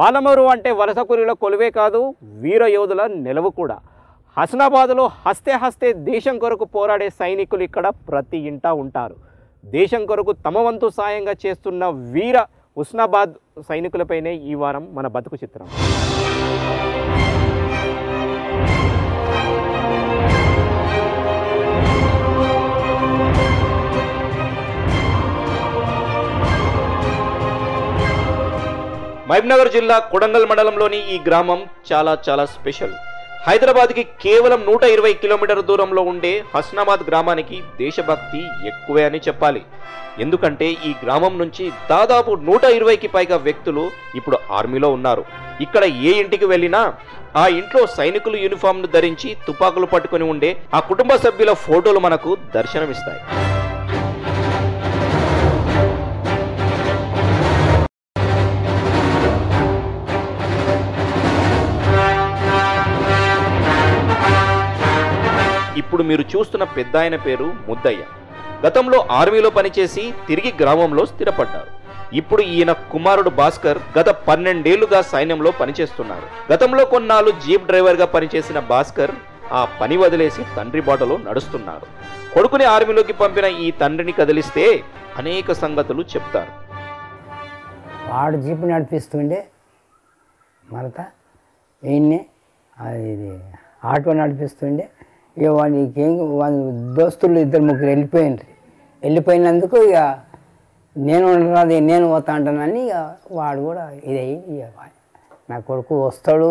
పాలమూరు అంటే వలసకూరిలో కొలువే కాదు, వీర యోధుల నెలవు కూడా. హస్నాబాద్లో హస్తే హస్తే దేశం కొరకు పోరాడే సైనికులు ఇక్కడ ప్రతి ఇంటా ఉంటారు. దేశం కొరకు తమ వంతు సాయంగా చేస్తున్న వీర హుస్నాబాద్ సైనికులపైనే ఈ వారం మన బతుకు చిత్రం. మహబూబ్నగర్ జిల్లా కొడంగల్ మండలంలోని ఈ గ్రామం చాలా స్పెషల్. హైదరాబాద్కి కేవలం 120 కిలోమీటర్ల దూరంలో ఉండే హస్నాబాద్ గ్రామానికి దేశభక్తి ఎక్కువే అని చెప్పాలి. ఎందుకంటే ఈ గ్రామం నుంచి దాదాపు 120కి పైగా వ్యక్తులు ఇప్పుడు ఆర్మీలో ఉన్నారు. ఇక్కడ ఏ ఇంటికి వెళ్ళినా ఆ ఇంట్లో సైనికులు యూనిఫామ్ను ధరించి తుపాకులు పట్టుకుని ఉండే ఆ కుటుంబ సభ్యుల ఫోటోలు మనకు దర్శనమిస్తాయి. ఇప్పుడు మీరు చూస్తున్న పెద్ద ఆయన పేరు ముద్దయ్య. గతంలో ఆర్మీలో పనిచేసి తిరిగి గ్రామంలో స్థిరపడ్డారు. ఇప్పుడు ఈయన కుమారుడు భాస్కర్ గత 12 ఏళ్లుగా సైన్యంలో పనిచేస్తున్నారు. గతంలో కొన్నాళ్ళు జీప్ డ్రైవర్గా పనిచేసిన భాస్కర్ ఆ పని వదిలేసి తండ్రి బాటలో నడుస్తున్నారు. కొడుకుని ఆర్మీలోకి పంపిన ఈ తండ్రిని కదిలిస్తే అనేక సంగతులు చెప్తారు. వాడు జీప్ నడిపిస్తుండే, మరత ఈయన్నే అది ఆటో నడిపిస్తుండే. ఇక వాళ్ళకి వాళ్ళ దోస్తులు 2-3 వెళ్ళిపోయినందుకు ఇక నేను ఉండరాదు, నేను పోతా అంటానని ఇక వాడు కూడా ఇదయ్యి నా కొడుకు వస్తాడు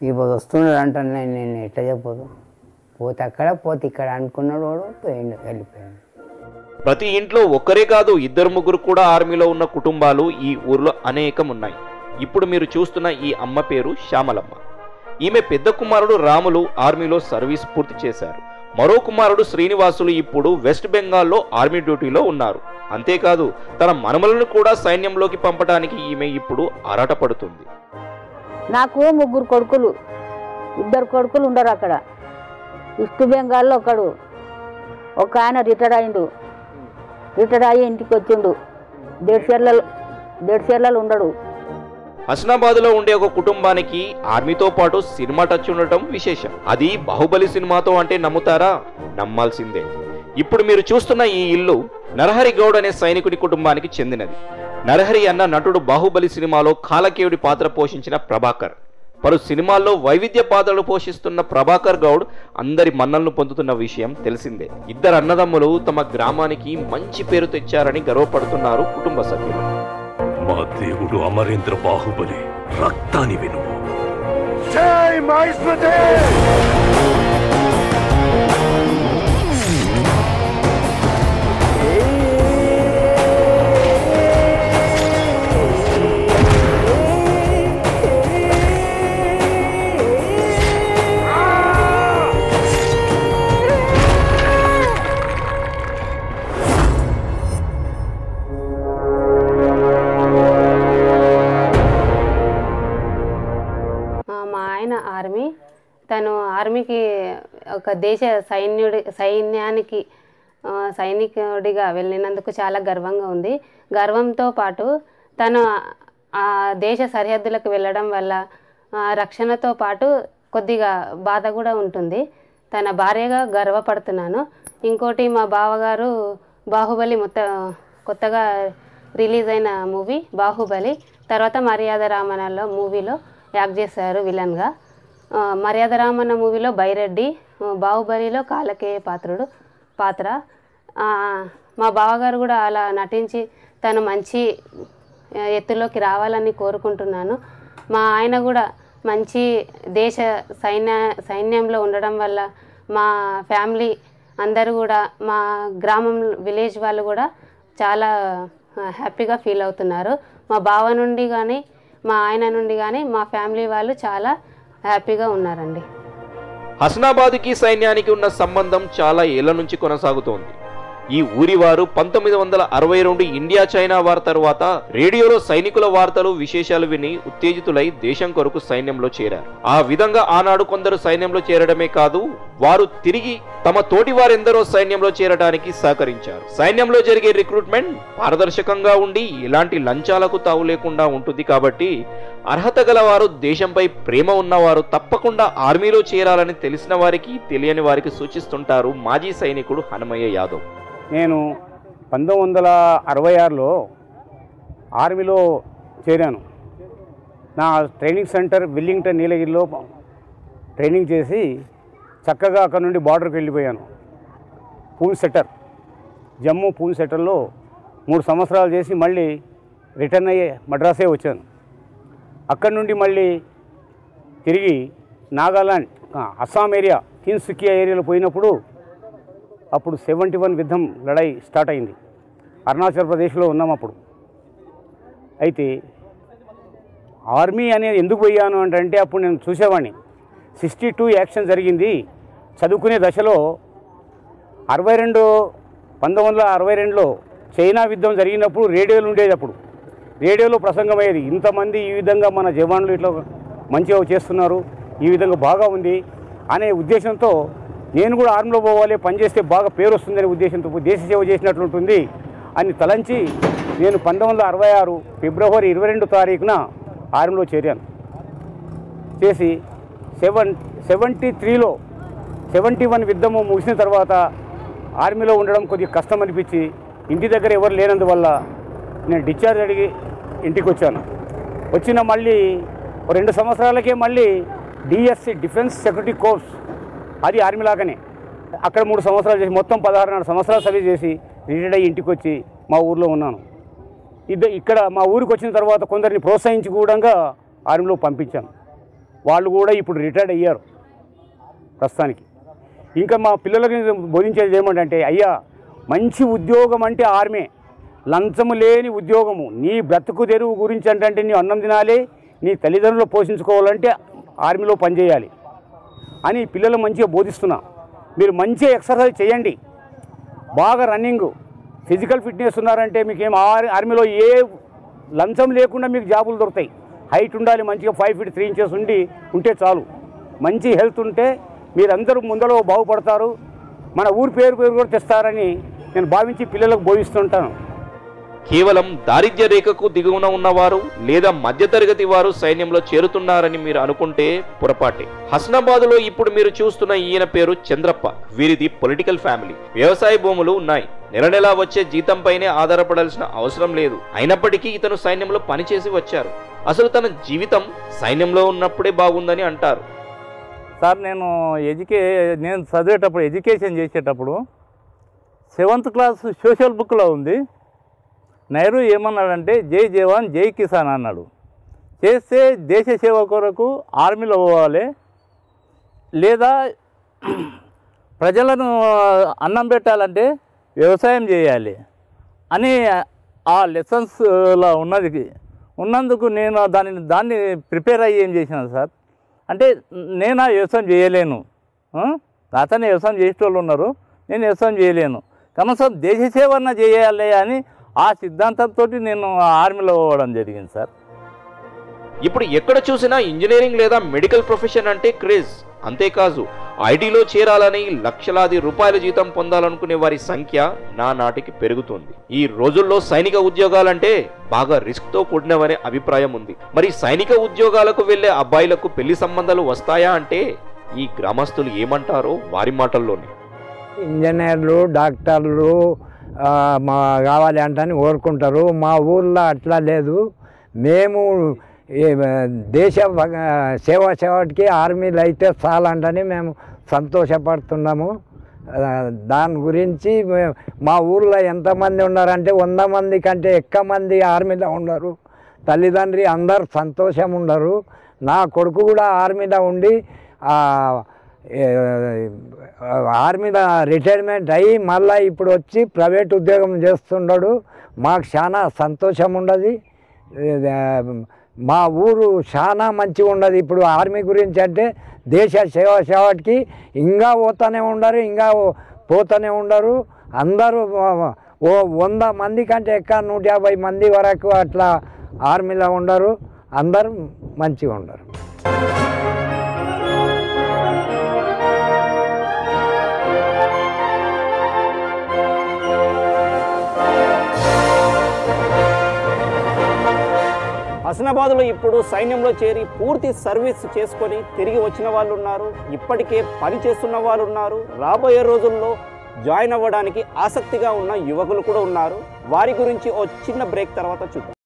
ఇప్పుడు వస్తున్నాడు అంటాను. నేను ఎట్లా చెప్పదు, పోతే అక్కడ పోతే ఇక్కడ అనుకున్నాడు. వాడు వెళ్ళిపోయాడు. ప్రతి ఇంట్లో ఒక్కరే కాదు, 2-3 కూడా ఆర్మీలో ఉన్న కుటుంబాలు ఈ ఊర్లో అనేకం ఉన్నాయి. ఇప్పుడు మీరు చూస్తున్న ఈ అమ్మ పేరు శ్యామలమ్మ. ఈమె పెద్ద కుమారుడు రాములు ఆర్మీలో సర్వీస్ పూర్తి చేశారు. మరో కుమారుడు శ్రీనివాసులు ఇప్పుడు వెస్ట్ బెంగాల్లో ఆర్మీ డ్యూటీలో ఉన్నారు. అంతేకాదు తన మనమలను కూడా సైన్యంలోకి పంపడానికి ఈమె ఇప్పుడు ఆరాటపడుతుంది. నాకు 3 కొడుకులు, 2 కొడుకులు ఉండరు అక్కడ. వెస్ట్ బెంగాల్లో ఒక ఆయన రిటైర్డ్ అయ్యి ఇంటికి వచ్చిండు. 1.5 ఏళ్ళలో ఉండడు. హస్నాబాద్లో ఉండే ఒక కుటుంబానికి ఆర్మీతో పాటు సినిమా టచ్ ఉండటం విశేషం. అది బాహుబలి సినిమాతో అంటే నమ్ముతారా? నమ్మాల్సిందే. ఇప్పుడు మీరు చూస్తున్న ఈ ఇల్లు నరహరి గౌడ్ అనే సైనికుడి కుటుంబానికి చెందినది. నరహరి అన్న నటుడు బాహుబలి సినిమాలో కాలకేయుడి పాత్ర పోషించిన ప్రభాకర్. పలు సినిమాల్లో వైవిధ్య పాత్రలు పోషిస్తున్న ప్రభాకర్ గౌడ్ అందరి మన్నలను పొందుతున్న విషయం తెలిసిందే. 2 అన్నదమ్ములు తమ గ్రామానికి మంచి పేరు తెచ్చారని గర్వపడుతున్నారు కుటుంబ సభ్యులు. మా దేవుడు అమరేంద్ర బాహుబలి రక్తాన్ని విను. తను ఆర్మీకి ఒక దేశ సైనికుడిగా వెళ్ళినందుకు చాలా గర్వంగా ఉంది. గర్వంతో పాటు తను ఆ దేశ సరిహద్దులకు వెళ్ళడం వల్ల రక్షణతో పాటు కొద్దిగా బాధ కూడా ఉంటుంది. తన భార్యగా గర్వపడుతున్నాను. ఇంకోటి మా బావగారు బాహుబలి కొత్తగా రిలీజ్ అయిన మూవీ బాహుబలి తర్వాత మర్యాద రామన్నలో మూవీలో యాక్ట్ చేశారు విలన్గా. మర్యాద రామన్న మూవీలో బైరెడ్డి, బాహుబలిలో కాలకేయ పాత్ర. మా బావగారు కూడా అలా నటించి తను మంచి ఎత్తులోకి రావాలని కోరుకుంటున్నాను. మా ఆయన కూడా మంచి దేశ సైన్యంలో ఉండడం వల్ల మా ఫ్యామిలీ అందరూ కూడా మా గ్రామం విలేజ్ వాళ్ళు కూడా చాలా హ్యాపీగా ఫీల్ అవుతున్నారు. మా బావ నుండి కానీ మా ఆయన నుండి కానీ మా ఫ్యామిలీ వాళ్ళు చాలా హ్యాపీగా ఉన్నారండి. హస్నాబాద్కి సైన్యానికి ఉన్న సంబంధం చాలా ఏళ్ల నుంచి కొనసాగుతోంది. ఈ ఊరి వారు 1962 ఇండియా చైనా వార్ తర్వాత రేడియోలో సైనికుల వార్తలు విశేషాలు విని ఉత్తేజితులై దేశం కొరకు సైన్యంలో చేరారు. ఆ విధంగా ఆనాడు కొందరు సైన్యంలో చేరడమే కాదు, వారు తిరిగి తమ తోటి వారెందరో సైన్యంలో చేరడానికి సహకరించారు. సైన్యంలో జరిగే రిక్రూట్మెంట్ పారదర్శకంగా ఉండి ఎలాంటి లంచాలకు తావు లేకుండా ఉంటుంది కాబట్టి అర్హత గలవారు, దేశంపై ప్రేమ ఉన్నవారు తప్పకుండా ఆర్మీలో చేరాలని తెలిసిన వారికి, తెలియని వారికి సూచిస్తుంటారు మాజీ సైనికుడు హనుమయ్య యాదవ్. నేను 1966లో ఆర్మీలో చేరాను. నా ట్రైనింగ్ సెంటర్ విల్లింగ్టన్ నీలగిరిలో ట్రైనింగ్ చేసి చక్కగా అక్కడ నుండి బార్డర్కి వెళ్ళిపోయాను. పూల్ సెటర్, జమ్మూ పూల్ సెటర్లో 3 సంవత్సరాలు చేసి మళ్ళీ రిటర్న్ అయ్యి మద్రాసే వచ్చాను. అక్కడి నుండి మళ్ళీ తిరిగి నాగాలాండ్, అస్సాం ఏరియా, తిన్సుకియా ఏరియాలో పోయినప్పుడు అప్పుడు 71 యుద్ధం లడాయి స్టార్ట్ అయింది. అరుణాచల్ ప్రదేశ్లో ఉన్నాం అప్పుడు. అయితే ఆర్మీ అనేది ఎందుకు పోయాను అంటే అప్పుడు నేను చూసేవాడిని. 62 యాక్షన్ జరిగింది. చదువుకునే దశలో 1962లో చైనా యుద్ధం జరిగినప్పుడు రేడియోలు ఉండేది. అప్పుడు రేడియోలో ప్రసంగం అయ్యేది, ఇంతమంది ఈ విధంగా మన జవాన్లు ఇట్లా మంచిగా చేస్తున్నారు, ఈ విధంగా బాగా ఉంది అనే ఉద్దేశంతో నేను కూడా ఆర్మీలో పోవాలి, పనిచేస్తే బాగా పేరు వస్తుందనే ఉద్దేశంతో దేశ సేవ చేసినట్లుంటుంది అని తలంచి నేను 1966 ఫిబ్రవరి 22 తారీఖున ఆర్మీలో చేరాను. చేసి 73లో 71 యుద్ధము ముగిసిన తర్వాత ఆర్మీలో ఉండడం కొద్దిగా కష్టం అనిపించి ఇంటి దగ్గర ఎవరు లేనందువల్ల నేను డిశ్చార్జ్ అడిగి ఇంటికి వచ్చాను. వచ్చిన మళ్ళీ 2 సంవత్సరాలకే మళ్ళీ డిఎస్సి, డిఫెన్స్ సెక్యూరిటీ కోర్స్, అది ఆర్మీ లాగానే అక్కడ 3 సంవత్సరాలు చేసి మొత్తం 16 సంవత్సరాలు సర్వీస్ చేసి రిటైర్డ్ అయ్యి ఇంటికి వచ్చి మా ఊర్లో ఉన్నాను. ఇక్కడ మా ఊరికి వచ్చిన తర్వాత కొందరిని ప్రోత్సహించి కూడా ఆర్మీలో పంపించాను. వాళ్ళు కూడా ఇప్పుడు రిటైర్డ్ అయ్యారు ప్రస్తుతానికి. ఇంకా మా పిల్లలకి బోధించేది ఏమంటే, అయ్యా మంచి ఉద్యోగం అంటే ఆర్మీ, లంచము లేని ఉద్యోగము, నీ బ్రతుకు తెరువు గురించి అంటే నీ అన్నం తినాలి, నీ తల్లిదండ్రులు పోషించుకోవాలంటే ఆర్మీలో పనిచేయాలి అని పిల్లలు మంచిగా బోధిస్తున్నా. మీరు మంచిగా ఎక్సర్సైజ్ చేయండి, బాగా రన్నింగ్, ఫిజికల్ ఫిట్నెస్ ఉన్నారంటే మీకేం ఆర్మీలో ఏ లంచం లేకుండా మీకు జాబులు దొరుకుతాయి. హైట్ ఉండాలి, మంచిగా 5 feet 3 inches ఉంటే చాలు. మంచి హెల్త్ ఉంటే మీరందరూ ముందర బాగుపడతారు, మన ఊరి పేరు కూడా తెస్తారని నేను భావించి పిల్లలకు బోధిస్తుంటాను. కేవలం దారిద్ర్య రేఖకు దిగువన ఉన్నవారు లేదా మధ్యతరగతి వారు సైన్యంలో చేరుతున్నారని మీరు అనుకుంటే పొరపాటే. హస్నాబాద్లో ఇప్పుడు మీరు చూస్తున్న ఈయన పేరు చంద్రప్ప. వీరిది political family. వ్యవసాయ భూములు ఉన్నాయి. నెల వచ్చే జీతంపైనే ఆధారపడాల్సిన అవసరం లేదు. అయినప్పటికీ ఇతను సైన్యంలో పనిచేసి వచ్చారు. అసలు తన జీవితం సైన్యంలో ఉన్నప్పుడే బాగుందని అంటారు. సార్, నేను చదివేటప్పుడు, ఎడ్యుకేషన్ చేసేటప్పుడు 7th క్లాస్ సోషల్ బుక్లో ఉంది. నెహ్రూ ఏమన్నాడంటే జై జవాన్ జై కిసాన్ అన్నాడు. చేస్తే దేశ సేవ కొరకు ఆర్మీలో పోవాలి, లేదా ప్రజలను అన్నం పెట్టాలంటే వ్యవసాయం చేయాలి అని ఆ లెసన్స్లో ఉన్నందుకు నేను దాన్ని ప్రిపేర్ అయ్యి ఏం చేసినాను సార్ అంటే, నేను వ్యవసాయం చేయలేను, అతనే వ్యవసాయం చేసేటోళ్ళు ఉన్నారు, నేను వ్యవసాయం చేయలేను, కనీసం దేశ సేవన చేయాలి అని ఆ సిద్ధాంతంతో నేను ఆర్మీలో పోవడం జరిగింది సార్. ఇప్పుడు ఎక్కడ చూసినా ఇంజనీరింగ్ లేదా మెడికల్ ప్రొఫెషన్ అంటే క్రేజ్. అంతేకాదు ఐటీలో చేరాలని లక్షలాది రూపాయల జీతం పొందాలనుకునే వారి సంఖ్య నానాటికి పెరుగుతుంది. ఈ రోజుల్లో సైనిక ఉద్యోగాలంటే బాగా రిస్క్ తో కూడినవనే అభిప్రాయం ఉంది. మరి సైనిక ఉద్యోగాలకు వెళ్లే అబ్బాయిలకు పెళ్లి సంబంధాలు వస్తాయా అంటే ఈ గ్రామస్తులు ఏమంటారో వారి మాటల్లోనే. ఇంజనీర్లు, డాక్టర్లు కావాలి అంటని కోరుకుంటారు. మా ఊళ్ళో అట్లా లేదు. మేము దేశ సేవకి ఆర్మీలు అయితే చాలంటని మేము సంతోషపడుతున్నాము. దాని గురించి మా ఊళ్ళో ఎంతమంది ఉన్నారంటే 100 మంది కంటే ఎక్కువ మంది ఆర్మీలో ఉన్నారు. తల్లిదండ్రి అందరు సంతోషం ఉండరు. నా కొడుకు కూడా ఆర్మీలో ఉండి ఆర్మీలో రిటైర్మెంట్ అయ్యి మళ్ళీ ఇప్పుడు వచ్చి ప్రైవేట్ ఉద్యోగం చేస్తున్నాడు. మాకు చాలా సంతోషం ఉండదు. మా ఊరు చాలా మంచిగా ఉండదు. ఇప్పుడు ఆర్మీ గురించి అంటే దేశ సేవకి ఇంకా పోతూనే ఉండరు. అందరూ 100 మంది కంటే ఎక్కువ 150 మంది వరకు అట్లా ఆర్మీలో ఉండరు. అందరూ మంచిగా ఉండరు. హస్నాబాద్లో ఇప్పుడు సైన్యంలో చేరి పూర్తి సర్వీస్ చేసుకొని తిరిగి వచ్చిన వాళ్ళు ఉన్నారు. ఇప్పటికే పని చేస్తున్న వాళ్ళు ఉన్నారు. రాబోయే రోజుల్లో జాయిన్ అవ్వడానికి ఆసక్తిగా ఉన్న యువకులు కూడా ఉన్నారు. వారి గురించి ఓ చిన్న బ్రేక్ తర్వాత చూద్దాం.